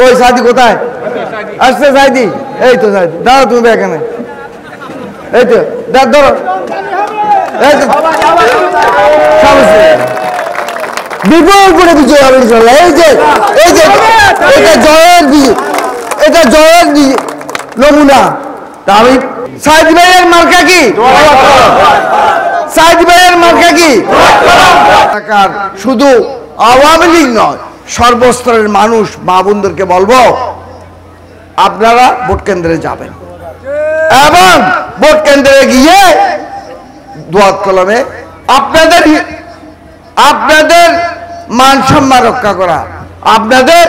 কই সাদি কোথায় আসছে সাইদি এই তো সাইদি দাঁড়াও তুমি এখানে এই তো ধরো এই তো বিপুল করে বিজয় হবে ইনশাআল্লাহ এই যে এটা জয়ের নমুনা আমি সাইদ ভাইয়ের মার্কা কি সাইদ ভাইয়ের মার্কা কি শুধু আওয়ামী লীগ নয় সর্বস্তরের মানুষ মা বোনদেরকে বলবো আপনারা ভোট কেন্দ্রে যাবেন এবং ভোট কেন্দ্রে গিয়ে দোয়াত কলমে আপনাদের মান সম্মান রক্ষা করা আপনাদের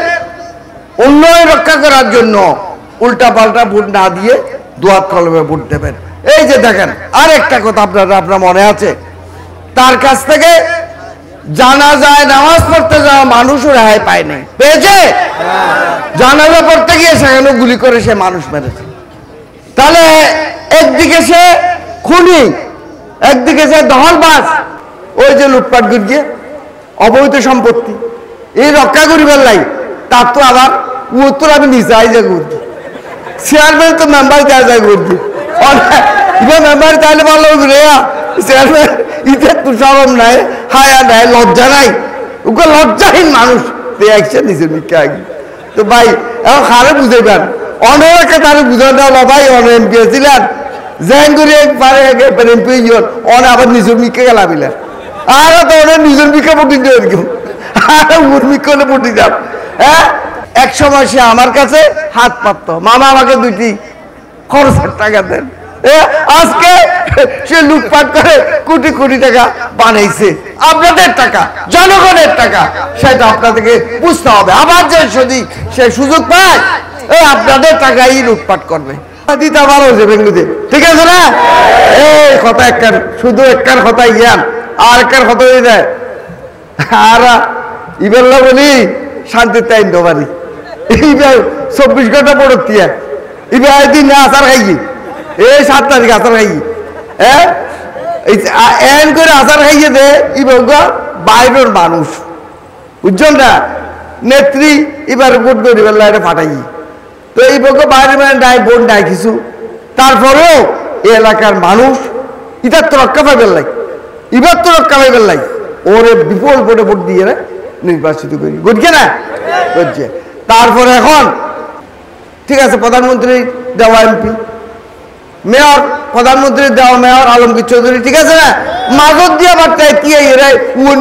উন্নয়ন রক্ষা করার জন্য উল্টা পাল্টা ভোট না দিয়ে দোয়াত কলমে ভোট দেবেন এই যে দেখেন আরেকটা কথা আপনার মনে আছে তার কাছ থেকে জানাজায় নামাজ পড়তে যাওয়া মানুষও রেহাই পায় নাই পেয়েছে জানাজা পড়তে গিয়ে সেখানে গুলি করে সে মানুষ মেরেছে তাহলে একদিকে সে খুনি একদিকে সে দখলবাজ ওই যে লুটপাট গিয়ে অবৈধ সম্পত্তি এই রক্ষা করিবার লাই তার তো আবার উত্তর আমি নিজে আইজা করছি চেয়ারম্যান তো মেম্বার দেওয়া যায় করছি মেম্বার চাইলে ভালো চেয়ারম্যান ইতে তো সরম নাই হায়া নাই লজ্জা নাই ওকে লজ্জাহীন মানুষ দেখছে নিজের মিথ্যে আগে তো ভাই এখন খারে বুঝাইবেন অনেকে তারে বুঝানো হলো ভাই অনেক এমপি ছিলেন জ্যাং করে পারে এমপি অনেক আবার নিজের মিথ্যে গেলামিলেন আর তো অনেক নিজের মিথ্যে পটি দিয়ে এরকম আর ওর মিথ্যে হলে পটি যাব হ্যাঁ এক সময় সে আমার কাছে হাত পাততো মামা আমাকে 2টি খরচের টাকা দেন আজকে সে লুটপাট করে কোটি কোটি টাকা বানাইছে আপনাদের টাকা জনগণের টাকা সেটা আপনাদেরকে বুঝতে হবে আবার যে যদি সে সুযোগ পায় আপনাদের টাকাই লুটপাট করবে দিতে পারো যে বেঙ্গুতে ঠিক আছে না এই কথা একখান শুধু একখান কথা ইয়ান আর একখান কথা হয়ে যায় আর ইবেল্লা বলি শান্তির টাইম তো পারি এইবার 24 ঘন্টা পড়তি এবার একদিন আচার খাইছি এই 7 তারিখ আচার খাইছি হ্যাঁ এন করে আচার খাইয়ে দে ইবা বাইরের মানুষ বুঝছেন না নেত্রী এবার ভোট করি বেলা এটা ফাটাই তো এই বলবো বাইরে নাই ভোট নাই কিছু তারপরেও এই এলাকার মানুষ ইটার তো রক্ষা পাইবেন লাই এবার তো রক্ষা পাইবেন লাই ওরে বিপুল ভোটে ভোট দিয়ে নির্বাচিত করি বুঝছে না বুঝছে তারপরে এখন ঠিক আছে প্রধানমন্ত্রী দেওয়া এমপি মেয়র প্রধানমন্ত্রী দেওয়া মেয়র আলমগীর চৌধুরী ঠিক আছে না মাগর দিয়ে আবার কি এরা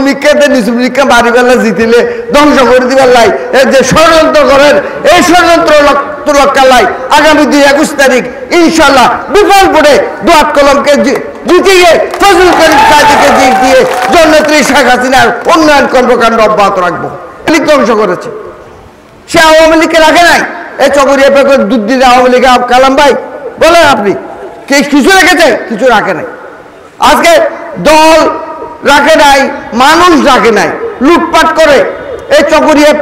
নিক্ষেপে নিচুমিক্ষা বাড়ি বেলা জিতিলে ধ্বংস করে দিবার লাই যে ষড়যন্ত্র করেন এই ষড়যন্ত্র রক্ষা লাই আগামী 21 তারিখ ইনশাল্লাহ বিপুল ভোটে দোয়াত কলমকে জিতিয়ে ফজল করিম সাদিকে জিতিয়ে জননেত্রী শেখ হাসিনার উন্নয়ন কর্মকাণ্ড অব্যাহত রাখবো লীগ ধ্বংস করেছে সে আওয়ামী লীগকে রাখে নাই এই চকরিয়া পেপার দুধ দিলে আওয়ামী লীগ কালাম ভাই বলেন আপনি কিছু রেখেছে কিছু রাখে নাই আজকে দল রাখে নাই মানুষ রাখে নাই লুটপাট করে এই চকরিয়া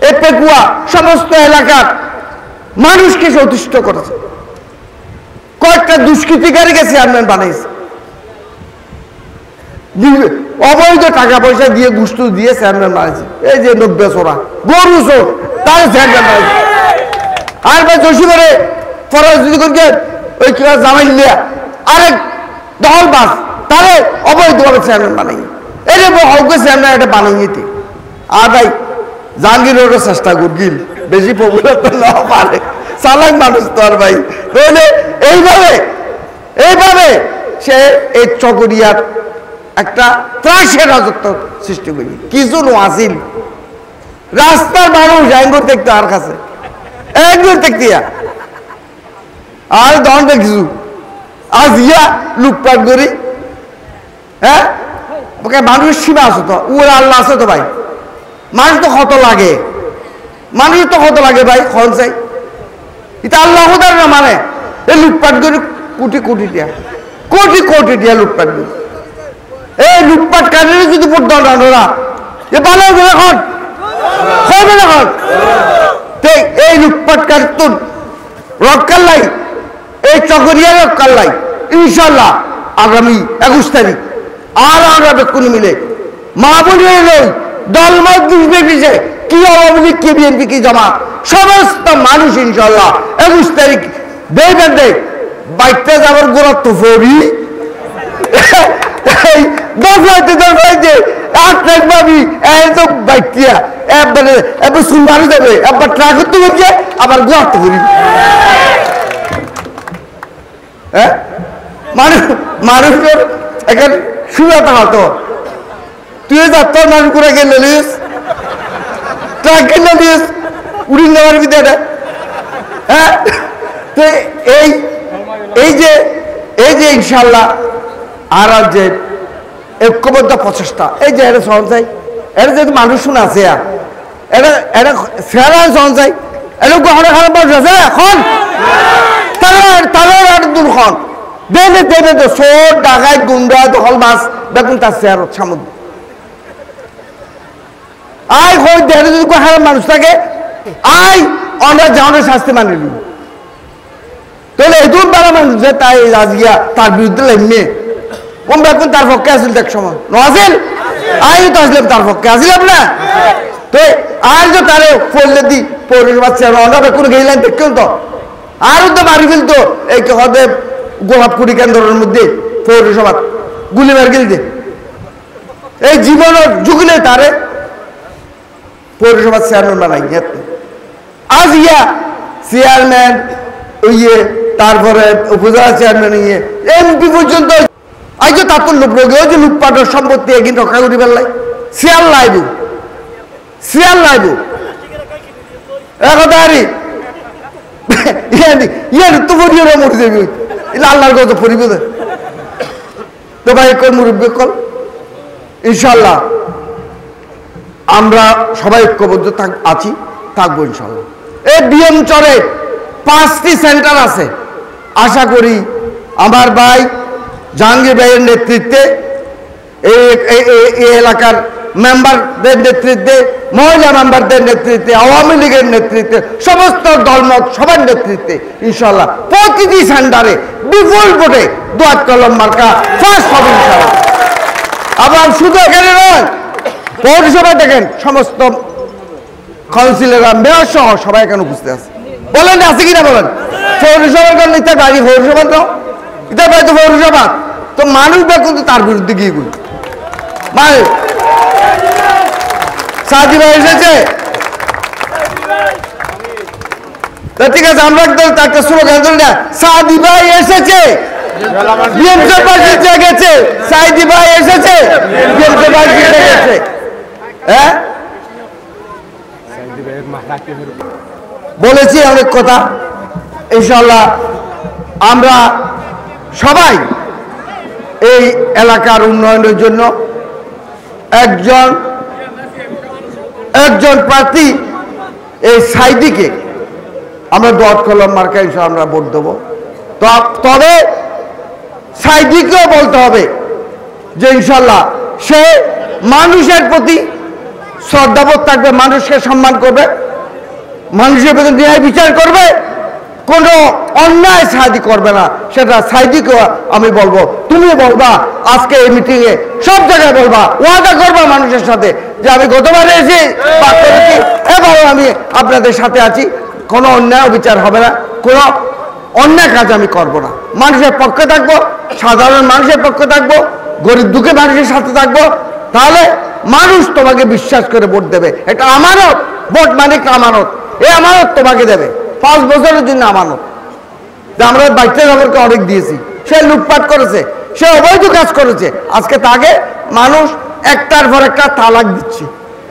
এই পেকুয়া সমস্ত এলাকার মানুষকে সন্তুষ্ট করেছে কয়েকটা দুষ্কৃতিকারীকে চেয়ারম্যান বানাইছে অবৈধ টাকা পয়সা দিয়ে গুস্তু দিয়ে চেয়ারম্যান বানাইছে এই যে 90 চোরা গরু চোর তার চেয়ারম্যান বানাইছে আর ভাই জসিমের ফরাজ যদি করছে ওই কি জামাইলিয়া আরেক দখলবাজ তাহলে অবৈধভাবে চেয়ারম্যান বানাই এটা হকে চেয়ারম্যান এটা বানাই নিতে আর ভাই জাহাঙ্গীরেরও চেষ্টা করগিল বেশি পপুলার তো না পারে চালাক মানুষ তো আর ভাই তাহলে এইভাবে সে এই চকরিয়ার একটা ত্রাসের রাজত্ব সৃষ্টি করি কিছু আসিল রাস্তার মানুষ একবার দেখতে আর কাছে একবার দেখতে আর দণ্ডে কিছু আজ ইয়া লুটপাট করি হ্যাঁ মানুষের সীমা আছে তো ওরা আল্লাহ আছে তো ভাই মানুষ তো কত লাগে মানুষ তো কত লাগে ভাই খন চাই এটা আল্লাহ না মানে এই লুটপাট করি কোটি কোটি টিয়া লুটপাট করি এই লুটপাট কারণে যদি ভোট দাও না এ ভালো হবে এখন হবে না এখন এই লুটপাট কার্তুন রক্ষার লাই এই চকরিয়া রক্ষার লাই ইনশাল্লাহ আগামী 21 তারিখ আর আমরা বেক্ষণ মিলে মা বলি লই দলমত নির্বিশেষে কি আওয়ামী লীগ কি বিএনপি কি জামাত সমস্ত মানুষ ইনশাল্লাহ 21 তারিখ দেখবেন দেখ বাইকটা যাবার গোড়া তো ফরি এই দফাইতে আটটাক ভাবি তো বাইকটিয়া একবারে একবার সুন্দর দেবে একবার ট্রাক করতে বলছে আবার গোড়া তো ফরি হ্যাঁ মানুষের এখন সুবিধা হতো তুই তোর মানুষ করে গেলে নিস ট্রাক গেলে নিস উড়ি নেওয়ার ভিতরে হ্যাঁ তো এই যে ইনশাল্লাহ আর যে ঐক্যবদ্ধ প্রচেষ্টা এই যে এটা সঞ্চয় এটা যেহেতু মানুষ শুনে আছে এটা এটা সেরা সঞ্চয় এটা গহনা খারাপ মানুষ আছে এখন তাদের আর দুর্খন দেবে দেবে তো সোর ডাকাই গুন্ডা দখল মাছ দেখুন তার চেয়ার সামুদ্র আয় হয় দেড় যদি কোনো খারাপ মানুষ থাকে আয় আমরা জানের শাস্তি মানে নিব তাহলে এদুর বারা মানুষ যে তাই রাজিয়া তার বিরুদ্ধে লেমে কোন বেকুন তার পক্ষে আসিল দেখ সময় নজিল আয় তো আসলাম তার পক্ষে আসিলাম না তো আর যে তারে পড়লে দি পৌরসভা চেয়ার আমরা বেকুন গেলেন দেখুন তো আরও তো মারি ফেলতো এই হদে গোলাপকুড়ি কেন্দ্রের মধ্যে পৌরসভা গুলি মার গেল এই জীবনের যুগলে তারে পৌরসভার চেয়ারম্যান বানাই আজ চেয়ারম্যান ইয়ে তারপরে উপজেলা চেয়ারম্যান ইয়ে এমপি পর্যন্ত আজ যে তার তো লোক যে লুটপাটের সম্পত্তি একদিন রক্ষা করি পেলাই শিয়াল লাইব একদারি তো পরিবার মরে যাবি আল্লাহর কথা পরিব তো ভাই কল মুরব্বী কল ইনশাল্লাহ আমরা সবাই ঐক্যবদ্ধ আছি থাকবো ইনশাল্লাহ এই বিএম চরে 5টি সেন্টার আছে আশা করি আমার ভাই জাহাঙ্গীর ভাইয়ের নেতৃত্বে এই এলাকার মেম্বারদের নেতৃত্বে মহিলা মেম্বারদের নেতৃত্বে আওয়ামী লীগের নেতৃত্বে সমস্ত দলমত সবার নেতৃত্বে ইনশাল্লাহ প্রতিটি সেন্টারে বিপুল ভোটে দোয়াত কলম মার্কা ফার্স্ট হবে ইনশাল্লাহ আবার শুধু এখানে নয় পৌরসভা দেখেন সমস্ত কাউন্সিলররা মেয়র সহ সবাই এখানে উপস্থিত আছে বলেন আছে কিনা বলেন পৌরসভার কারণ ইত্যাদি বাড়ি পৌরসভা তো ইত্যাদি বাড়ি তো পৌরসভা তো মানুষ বা কিন্তু তার বিরুদ্ধে গিয়ে গুলি মানে সাদি ভাই এসেছে ঠিক আছে আমরা একটা স্লোগান ধরি না সাদি ভাই এসেছে বিএনপি পার্টি গেছে সাইদি ভাই এসেছে বিএনপি পার্টি গেছে হ্যাঁ বলেছি অনেক কথা ইনশাল্লাহ আমরা সবাই এই এলাকার উন্নয়নের জন্য একজন প্রার্থী এই সাইদিকে আমরা দোয়াত কলম মার্কা হিসেবে আমরা ভোট দেবো তবে সাইদিকেও বলতে হবে যে ইনশাল্লাহ সে মানুষের প্রতি শ্রদ্ধাবোধ থাকবে মানুষকে সম্মান করবে মানুষের প্রতি ন্যায় বিচার করবে কোনো অন্যায় সাহায্য করবে না সেটা সাইদিকেও আমি বলবো তুমি বলবা আজকে এই মিটিংয়ে সব জায়গায় বলবা ওয়াদা করবা মানুষের সাথে যে আমি গতবারে এসে এবং আমি আপনাদের সাথে আছি কোনো অন্যায় বিচার হবে না কোনো অন্যায় কাজ আমি করব না মানুষের পক্ষে থাকবো সাধারণ মানুষের পক্ষে থাকবো গরিব দুঃখী মানুষের সাথে থাকবো তাহলে মানুষ তোমাকে বিশ্বাস করে ভোট দেবে এটা আমানত ভোট মানে আমানত এই আমানত তোমাকে দেবে 5 বছরের জন্য আমানত যে আমরা বাচ্চা খবরকে অনেক দিয়েছি সে লুটপাট করেছে সে অবৈধ কাজ করেছে আজকে তাকে মানুষ একটার পর একটা তালাক দিচ্ছে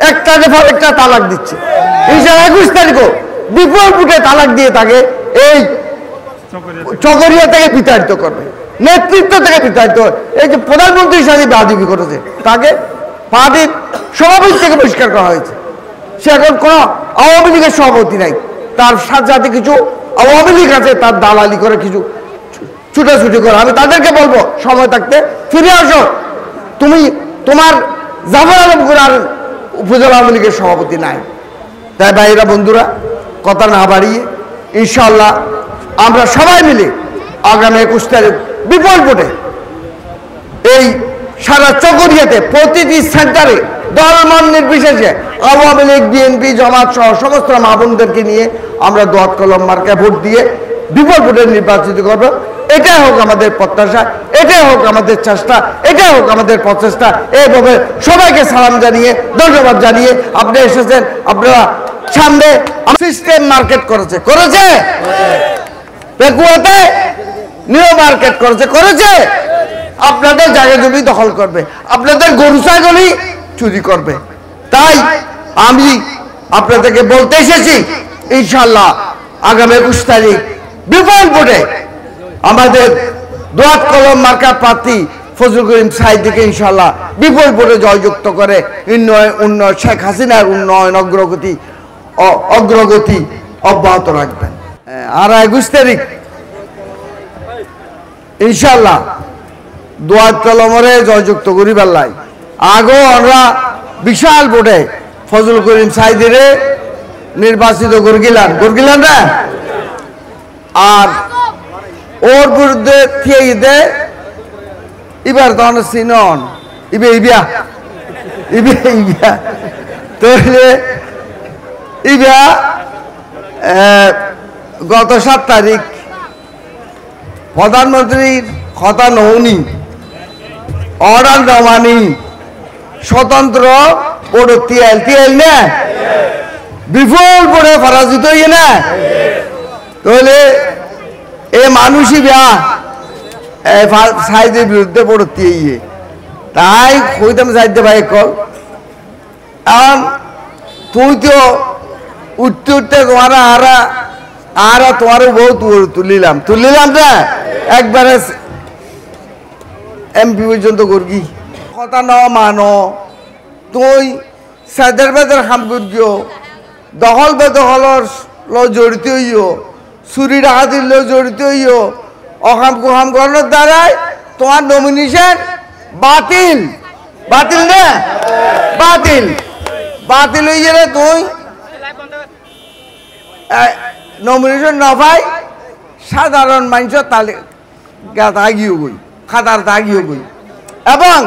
একটার পর একটা তালাক দিচ্ছে 21 তারিখও বিপুল ভোটে তালাক দিয়ে তাকে এই চকরিয়া থেকে বিতাড়িত করবে নেতৃত্ব থেকে বিতাড়িত এই যে প্রধানমন্ত্রী হিসাবে বাদিবি করেছে তাকে পার্টির সভাপতি থেকে বহিষ্কার করা হয়েছে সে এখন কোনো আওয়ামী লীগের সভাপতি নাই তার সাথে কিছু আওয়ামী লীগ আছে তার দালালি করে কিছু ছুটাছুটি করে আমি তাদেরকে বলবো সময় থাকতে ফিরে আসো তুমি তোমার জাফর আলম আর উপজেলা আওয়ামী লীগের সভাপতি নাই তাই ভাইয়েরা বন্ধুরা কথা না বাড়িয়ে ইনশাল্লাহ আমরা সবাই মিলে আগামী 21 তারিখ বিপুল ভোটে এই সারা চকরিয়াতে প্রতিটি সেন্টারে দলমত নির্বিশেষে আওয়ামী লীগ বিএনপি জামাত সহ সমস্ত মাবুনদেরকে নিয়ে আমরা দোয়াত কলম মার্কায় ভোট দিয়ে বিপুল ভোটে নির্বাচিত করব। এটাই হোক আমাদের প্রত্যাশা, এটাই হোক আমাদের চেষ্টা, এটাই হোক আমাদের প্রচেষ্টা। এইভাবে সবাইকে সালাম জানিয়ে ধন্যবাদ জানিয়ে আপনি এসেছেন। আপনারা সামনে সিস্টেম মার্কেট করেছে পেকুয়াতে নিউ মার্কেট করেছে আপনাদের জায়গা জমি দখল করবে, আপনাদের গরু ছাগলই চুরি করবে। তাই আমি আপনাদেরকে বলতে এসেছি, ইনশাল্লাহ আগামী 21 তারিখ বিপুল ভোটে আমাদের দোয়াত কলম মার্কা প্রার্থী ফজলুল করিম সাঈদীকে ইনশাল্লাহ বিপুল ভোটে জয়যুক্ত করে উন্নয়ন শেখ হাসিনার উন্নয়ন অগ্রগতি অব্যাহত রাখবেন। আর 21 তারিখ ইনশাল্লাহ দোয়াত কলমরে জয়যুক্ত করি পাল্লাই আগো আমরা বিশাল ভোটে ফজলুল করিম সাঈদীরে নির্বাচিত করগিলান না। আর ওর বিরুদ্ধে থিয়ে এবার তখন সিনন ইবিয়া তাহলে গত 7 তারিখ প্রধানমন্ত্রীর কথা নৌনি অর্ডার নমানি স্বতন্ত্র বড় তিয়াল না বিপুল পড়ে পরাজিত হইয়ে না। তাহলে এ মানুষই সাইদের বিরুদ্ধে পড়তে ইয়ে তাই কইতাম সাইদে ভাই কল তুই তো উঠতে তোমার আর তোমার বহুত তুলিলাম না একবারে এমপি পর্যন্ত করবি কথা ন মানো তুই সাদের বেদের খাম করিও দখল বেদখলর জড়িত হইও চুরি ডাকাতির জড়িত হইও অকাম কুহাম করানোর দ্বারাই তোমার নমিনেশন বাতিল না বাতিল হয়ে গেলে তুই নমিনেশন নপাই সাধারণ মানুষের তালে দাগিও গই খাতার দাগিও গই এবং